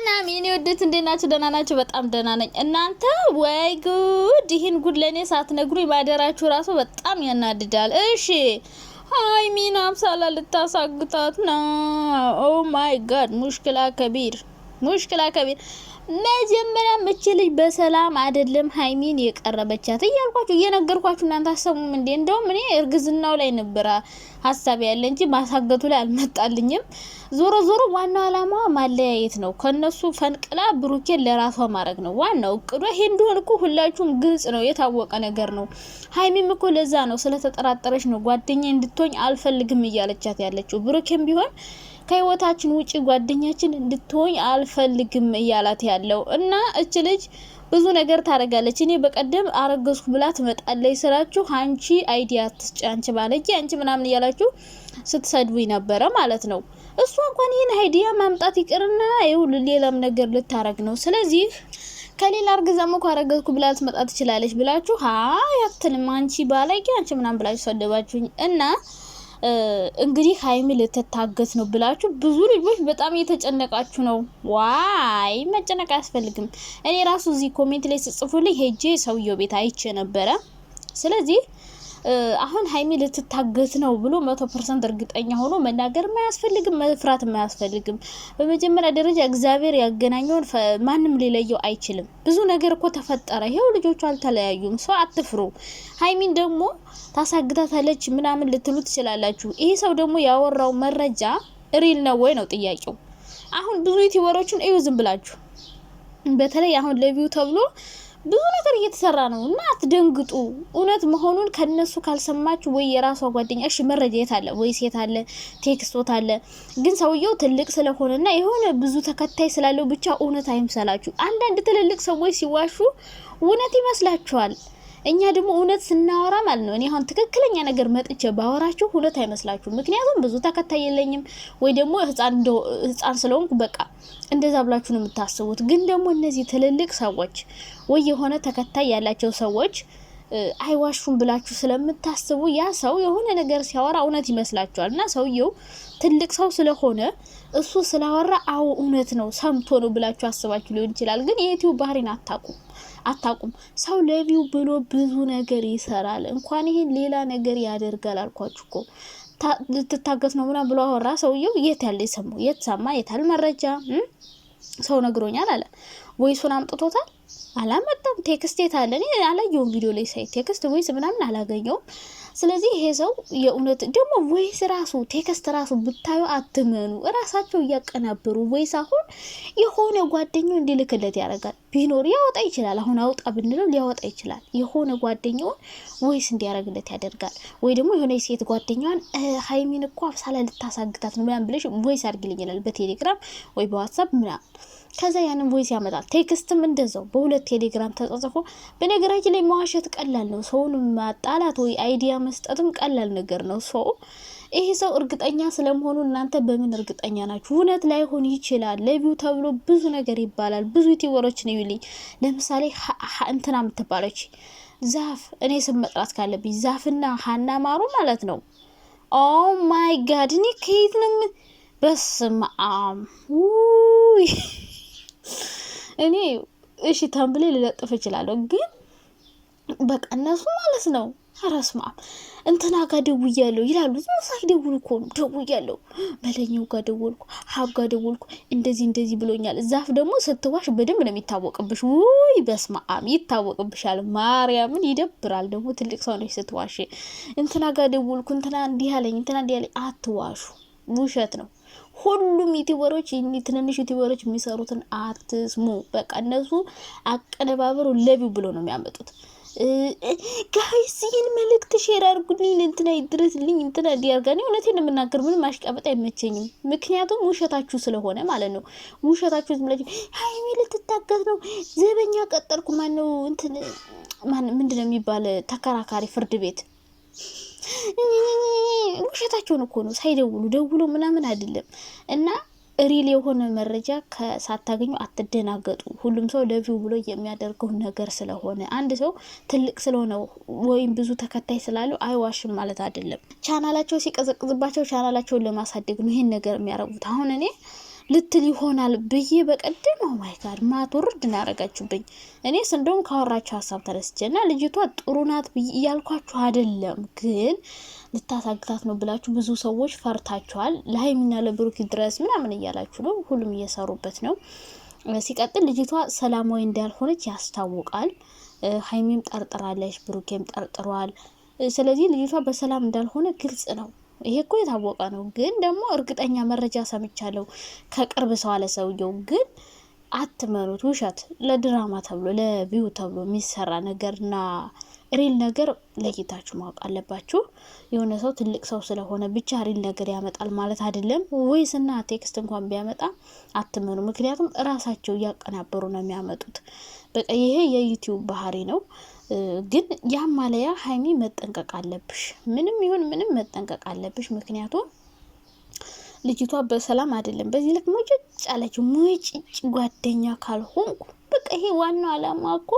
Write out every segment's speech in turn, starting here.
ሰላም የኔ ወዴት እንደናችሁ ደህና ናችሁ? በጣም ደህና ነኝ። እናንተ ወይ ጉድ! ይሄን ጉድ ለኔ ሳትነግሩኝ ማደራችሁ ራሱ በጣም ያናድዳል። እሺ ሃይሚን አምሳላ ልታሳግታት ነው። ኦ ማይ ጋድ ሙሽኪላ ከቢር መጀመሪያ እቺ ልጅ በሰላም አይደለም ሃይሚን የቀረበቻት እያልኳችሁ እየነገርኳችሁ እናንተ አሰሙም እንዴ? እንደውም እኔ እርግዝናው ላይ ነበር ሀሳብ ያለ እንጂ ማሳገቱ ላይ አልመጣልኝም። ዞሮ ዋናው አላማ ማለያየት ነው። ከነሱ ፈንቅላ ብሩኬን ለራሷ ማድረግ ነው ዋናው እቅዷ። ይሄ እንደሆነ እኮ ሁላችሁም ግልጽ ነው፣ የታወቀ ነገር ነው። ሃይሚም እኮ ለዛ ነው ስለተጠራጠረች ነው ጓደኛዬ እንድትሆኝ አልፈልግም እያለቻት ያለችው። ብሩኬን ቢሆን ከህይወታችን ውጪ ጓደኛችን እንድትሆኝ አልፈልግም እያላት ያለው እና እች ልጅ ብዙ ነገር ታረጋለች። እኔ በቀደም አረገዝኩ ብላ ትመጣለች ስራችሁ አንቺ አይዲያ ትስጪ፣ አንቺ ባለጂ፣ አንቺ ምናምን እያላችሁ ስትሰድቡኝ ነበረ ማለት ነው። እሷ እንኳን ይሄን አይዲያ ማምጣት ይቅርና ይሁን ሌላም ነገር ልታረግ ነው። ስለዚህ ከሌላ አርግዛም እኮ አረገዝኩ ብላ ትመጣ ትችላለች ብላችሁ አያትልም አንቺ ባለጂ፣ አንቺ ምናምን ብላችሁ ሰደባችሁኝ እና እንግዲህ ሃይሚ ልትታገት ነው ብላችሁ ብዙ ልጆች በጣም እየተጨነቃችሁ ነው። ዋይ መጨነቅ አያስፈልግም። እኔ ራሱ እዚህ ኮሜንት ላይ ጽፉልኝ ሄጄ ሰውየው ቤት አይቼ ነበረ። ስለዚህ አሁን ሃይሚ ልትታገት ነው ብሎ 100% እርግጠኛ ሆኖ መናገር ማያስፈልግም፣ መፍራት ማያስፈልግም። በመጀመሪያ ደረጃ እግዚአብሔር ያገናኘውን ማንም ሊለየው አይችልም። ብዙ ነገር እኮ ተፈጠረ። ይሄው ልጆቹ አልተለያዩም። ሰው አትፍሩ። ሃይሚን ደግሞ ታሳግታታለች ምናምን ልትሉ ትችላላችሁ። ይሄ ሰው ደግሞ ያወራው መረጃ ሪል ነው ወይ ነው ጥያቄው። አሁን ብዙ ዩቲዩበሮችን እዩ ዝም ብላችሁ፣ በተለይ አሁን ለቪው ተብሎ ብዙ ነገር እየተሰራ ነው እና አትደንግጡ። እውነት መሆኑን ከነሱ ካልሰማችሁ ወይ የራሷ ጓደኛ እሺ መረጃ የት አለ ወይ ሴት አለ ቴክስቶት አለ። ግን ሰውየው ትልቅ ስለሆነና የሆነ ብዙ ተከታይ ስላለው ብቻ እውነት አይምሰላችሁ። አንዳንድ ትልልቅ ሰዎች ሲዋሹ እውነት ይመስላችኋል። እኛ ደግሞ እውነት ስናወራ ማለት ነው። እኔ አሁን ትክክለኛ ነገር መጥቼ ባወራችሁ እውነት አይመስላችሁም። ምክንያቱም ብዙ ተከታይ የለኝም ወይ ደግሞ ህፃን ስለሆንኩ በቃ እንደዛ ብላችሁ ነው የምታስቡት። ግን ደግሞ እነዚህ ትልልቅ ሰዎች ወይ የሆነ ተከታይ ያላቸው ሰዎች አይዋሹም ብላችሁ ስለምታስቡ ያ ሰው የሆነ ነገር ሲያወራ እውነት ይመስላችኋል። እና ሰውየው ትልቅ ሰው ስለሆነ እሱ ስላወራ አው እውነት ነው ሰምቶ ነው ብላችሁ አስባችሁ ሊሆን ይችላል። ግን የዩቲዩብ ባህሪን አታቁም። ሰው ለቪው ብሎ ብዙ ነገር ይሰራል። እንኳን ይሄን ሌላ ነገር ያደርጋል። አልኳችሁ እኮ ልትታገስ ነው ምናምን ብሎ አወራ ሰውየው። የት ያለ ይሰማው? የት ሰማ? የታል መረጃ? ሰው ነግሮኛል አለ ወይሱን አምጥቶታል? አላመጣም። ቴክስት የታለ? እኔ አላየሁም። ቪዲዮ ላይ ሳይ ቴክስት ወይስ ምናምን አላገኘውም። ስለዚህ ይሄ ሰው የእውነት ደግሞ ወይስ ራሱ ቴክስት ራሱ ብታዩ አትመኑ። ራሳቸው እያቀናበሩ ወይስ አሁን የሆነ ጓደኛው እንዲልክለት ያደርጋል። ቢኖር ያወጣ ይችላል። አሁን አውጣ ብንለው ሊያወጣ ይችላል። የሆነ ጓደኛውን ወይስ እንዲያረግለት ያደርጋል። ወይ ደግሞ የሆነ ሴት ጓደኛዋን ሃይሚን እኮ አብሳላ ልታሳግታት ነው ምናምን ብለሽ ወይስ አድርግልኝ ይላል በቴሌግራም ወይ በዋትስአፕ ምናምን። ከዛ ያንን ቮይስ ያመጣል። ቴክስትም እንደዛው በሁለት ቴሌግራም ተጻጽፎ። በነገራችን ላይ መዋሸት ቀላል ነው። ሰውን ማጣላት ወይ አይዲያ መስጠትም ቀላል ነገር ነው። ይሄ ሰው እርግጠኛ ስለመሆኑ እናንተ በምን እርግጠኛ ናችሁ? እውነት ላይሆን ይችላል። ለቪው ተብሎ ብዙ ነገር ይባላል። ብዙ ዩቲዩበሮች ነው ይልኝ። ለምሳሌ እንትና የምትባለች ዛፍ፣ እኔ ስም መጥራት ካለብኝ ዛፍና ሀና ማሩ ማለት ነው። ኦ ማይ ጋድ! እኔ ከየት ነው በስመ አብ እኔ እሺ ታምብሌ ልለጥፍ እችላለሁ፣ ግን በቃ እነሱ ማለት ነው አራስማ እንትና ጋር ደውያለሁ ይላሉ። ዝምሳይ ደውሉ እኮ ደውያለሁ፣ መለኛው ጋር ደውልኩ፣ ሀብ ጋር ደውልኩ፣ እንደዚህ ብሎኛል። ዛፍ ደግሞ ስትዋሽ በደንብ ነው የሚታወቅብሽ። ውይ በስመ አብ ይታወቅብሻል። ማርያምን ይደብራል። ደግሞ ትልቅ ሰው ነሽ ስትዋሽ። እንትና ጋር ደውልኩ፣ እንትና እንዲህ አለኝ፣ አትዋሹ። ውሸት ነው። ሁሉም ዩቲዩበሮች ትንንሽ ዩቲዩበሮች የሚሰሩትን አትስሙ። በቃ እነሱ አቀነባበሩ ለቢው ብሎ ነው የሚያመጡት። ጋይስ ይህን መልእክት ሼር አድርጉልኝ፣ እንትና ይድረስልኝ፣ እንትና እንዲያርጋኔ። እውነቴን የምናገር ምንም ማሽቃበጥ አይመቸኝም። ምክንያቱም ውሸታችሁ ስለሆነ ማለት ነው። ውሸታችሁ ዝም ብላችሁ ሃይሚ ልትታገት ነው ዘበኛ ቀጠርኩ ማነው እንትን ምንድነው የሚባል ተከራካሪ ፍርድ ቤት ውሸታቸውን እኮ ነው። ሳይደውሉ ደውሎ ምናምን አይደለም። እና ሪል የሆነ መረጃ ከሳታገኙ አትደናገጡ። ሁሉም ሰው ለቪው ብሎ የሚያደርገው ነገር ስለሆነ አንድ ሰው ትልቅ ስለሆነ ወይም ብዙ ተከታይ ስላለው አይዋሽም ማለት አይደለም። ቻናላቸው ሲቀዘቅዝባቸው ቻናላቸውን ለማሳደግ ነው ይሄን ነገር የሚያረጉት። አሁን እኔ ልትል ይሆናል ብዬ በቀደም ማይ ጋድ ማትወርድ እናረጋችሁብኝ። እኔስ እንደውም ካወራችሁ ሀሳብ ተነስቼና ልጅቷ ጥሩ ናት እያልኳችሁ አይደለም፣ ግን ልታሳግታት ነው ብላችሁ ብዙ ሰዎች ፈርታችኋል። ለሀይሚና ለብሩክ ድረስ ምናምን እያላችሁ ነው። ሁሉም እየሰሩበት ነው። ሲቀጥል ልጅቷ ሰላማዊ እንዳልሆነች ያስታውቃል። ሀይሚም ጠርጥራለች፣ ብሩኬም ጠርጥሯል። ስለዚህ ልጅቷ በሰላም እንዳልሆነ ግልጽ ነው። ይሄ እኮ የታወቀ ነው። ግን ደግሞ እርግጠኛ መረጃ ሰምቻለሁ ከቅርብ ሰው አለ ሰውየው። ግን አትመኑት፣ ውሸት ለድራማ ተብሎ ለቪው ተብሎ የሚሰራ ነገርና ሪል ነገር ለይታችሁ ማወቅ አለባችሁ። የሆነ ሰው ትልቅ ሰው ስለሆነ ብቻ ሪል ነገር ያመጣል ማለት አይደለም። ወይስና ቴክስት እንኳን ቢያመጣ አትመኑ። ምክንያቱም እራሳቸው እያቀናበሩ ነው የሚያመጡት። በቃ ይሄ የዩቲዩብ ባህሪ ነው። ግን ያም ማለያ ሀይሚ መጠንቀቅ አለብሽ። ምንም ይሁን ምንም መጠንቀቅ አለብሽ። ምክንያቱም ልጅቷ በሰላም አይደለም። በዚህ ልክ ሙጭጭ አለች። ሙጭጭ ጓደኛ ካልሆንኩ በቃ ይሄ ዋናው አላማ እኮ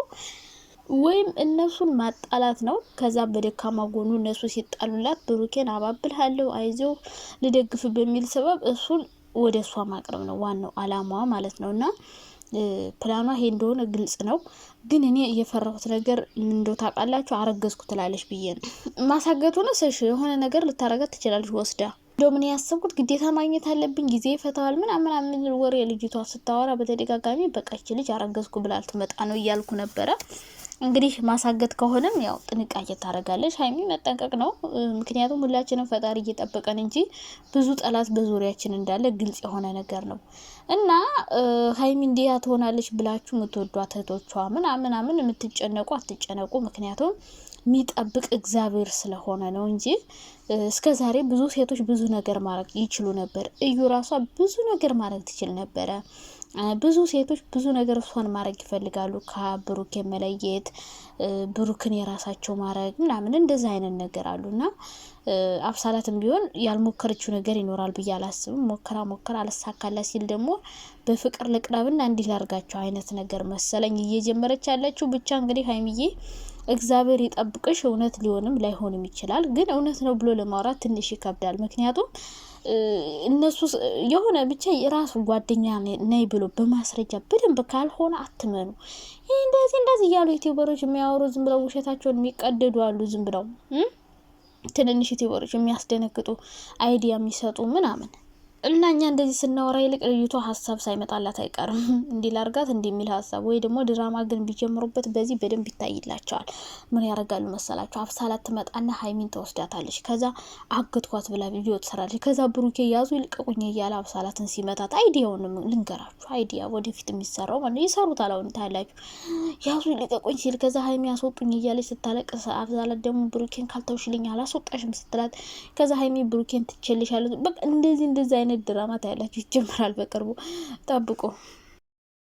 ወይም እነሱን ማጣላት ነው። ከዛ በደካማ ጎኑ እነሱ ሲጣሉላት ብሩኬን አባብልሃለሁ አይዞህ ልደግፍ በሚል ሰበብ እሱን ወደ እሷ ማቅረብ ነው ዋናው አላማዋ ማለት ነው። እና ፕላኗ ይሄ እንደሆነ ግልጽ ነው። ግን እኔ እየፈራሁት ነገር እንደው ታውቃላችሁ፣ አረገዝኩ ትላለች ብዬ ነው። ማሳገቱ ነው ሰሽ የሆነ ነገር ልታረጋት ትችላለች ወስዳ። እንደው ምን ያሰብኩት ግዴታ ማግኘት አለብኝ ጊዜ ይፈታዋል ምናምን ወሬ ልጅቷ ስታወራ በተደጋጋሚ በቃች ልጅ አረገዝኩ ብላ ልትመጣ ነው እያልኩ ነበረ። እንግዲህ ማሳገት ከሆነም ያው ጥንቃቄ ታደርጋለች ሀይሚ፣ መጠንቀቅ ነው። ምክንያቱም ሁላችንም ፈጣሪ እየጠበቀን እንጂ ብዙ ጠላት በዙሪያችን እንዳለ ግልጽ የሆነ ነገር ነው። እና ሀይሚ እንዲያ ትሆናለች ብላችሁ የምትወዷት እህቶቿ ምናምን የምትጨነቁ አትጨነቁ። ምክንያቱም የሚጠብቅ እግዚአብሔር ስለሆነ ነው እንጂ እስከ ዛሬ ብዙ ሴቶች ብዙ ነገር ማድረግ ይችሉ ነበር። እዩ ራሷ ብዙ ነገር ማድረግ ትችል ነበረ። ብዙ ሴቶች ብዙ ነገር እሷን ማድረግ ይፈልጋሉ። ከብሩክ መለየት፣ ብሩክን የራሳቸው ማድረግ ምናምን እንደዚህ አይነት ነገር አሉና አብሳላትም ቢሆን ያልሞከረችው ነገር ይኖራል ብዬ አላስብም። ሞከራ አልሳካላት ሲል ደግሞ በፍቅር ልቅረብና እንዲህ ላርጋቸው አይነት ነገር መሰለኝ እየጀመረች ያለችው። ብቻ እንግዲህ ሀይሚዬ እግዚአብሔር ይጠብቅሽ። እውነት ሊሆንም ላይሆንም ይችላል። ግን እውነት ነው ብሎ ለማውራት ትንሽ ይከብዳል። ምክንያቱም እነሱ የሆነ ብቻ የራሱ ጓደኛ ነይ ብሎ በማስረጃ በደንብ ካልሆነ አትመኑ። ይህ እንደዚህ እያሉ ዩቲዩበሮች የሚያወሩ ዝም ብለው ውሸታቸውን የሚቀደዱ አሉ። ዝም ብለው ትንንሽ ዩቲዩበሮች የሚያስደነግጡ አይዲያ የሚሰጡ ምናምን እና እኛ እንደዚህ ስናወራ ይልቅ ልዩቷ ሀሳብ ሳይመጣላት አይቀርም። እንዲህ ላርጋት እንደሚል ሀሳብ ወይ ደግሞ ድራማ ግን ቢጀምሩበት በዚህ በደንብ ይታይላቸዋል። ምን ያደርጋሉ መሰላችሁ? አብሳላት ትመጣና ሀይሚን ተወስዳታለች። ከዛ አገትኳት ብላ ቪዲዮ ትሰራለች። ከዛ ብሩኬ ያዙ ይልቀቁኝ እያለ አብሳላትን ሲመታት አይዲያውን ልንገራችሁ። አይዲያ ወደፊት የሚሰራው ማለት ይሰሩታል። አሁን ታያላችሁ። ያዙ ይልቀቁኝ ሲል ከዛ ሀይሚ ያስወጡኝ እያለች ስታለቅስ፣ አብሳላት ደግሞ ብሩኬን ካልተውሽልኝ አላስወጣሽም ስትላት፣ ከዛ ሀይሚ ብሩኬን ትችልሻለች። በቃ እንደዚህ አይነት ድራማ ታያላችሁ። ይጀምራል በቅርቡ ጠብቁ።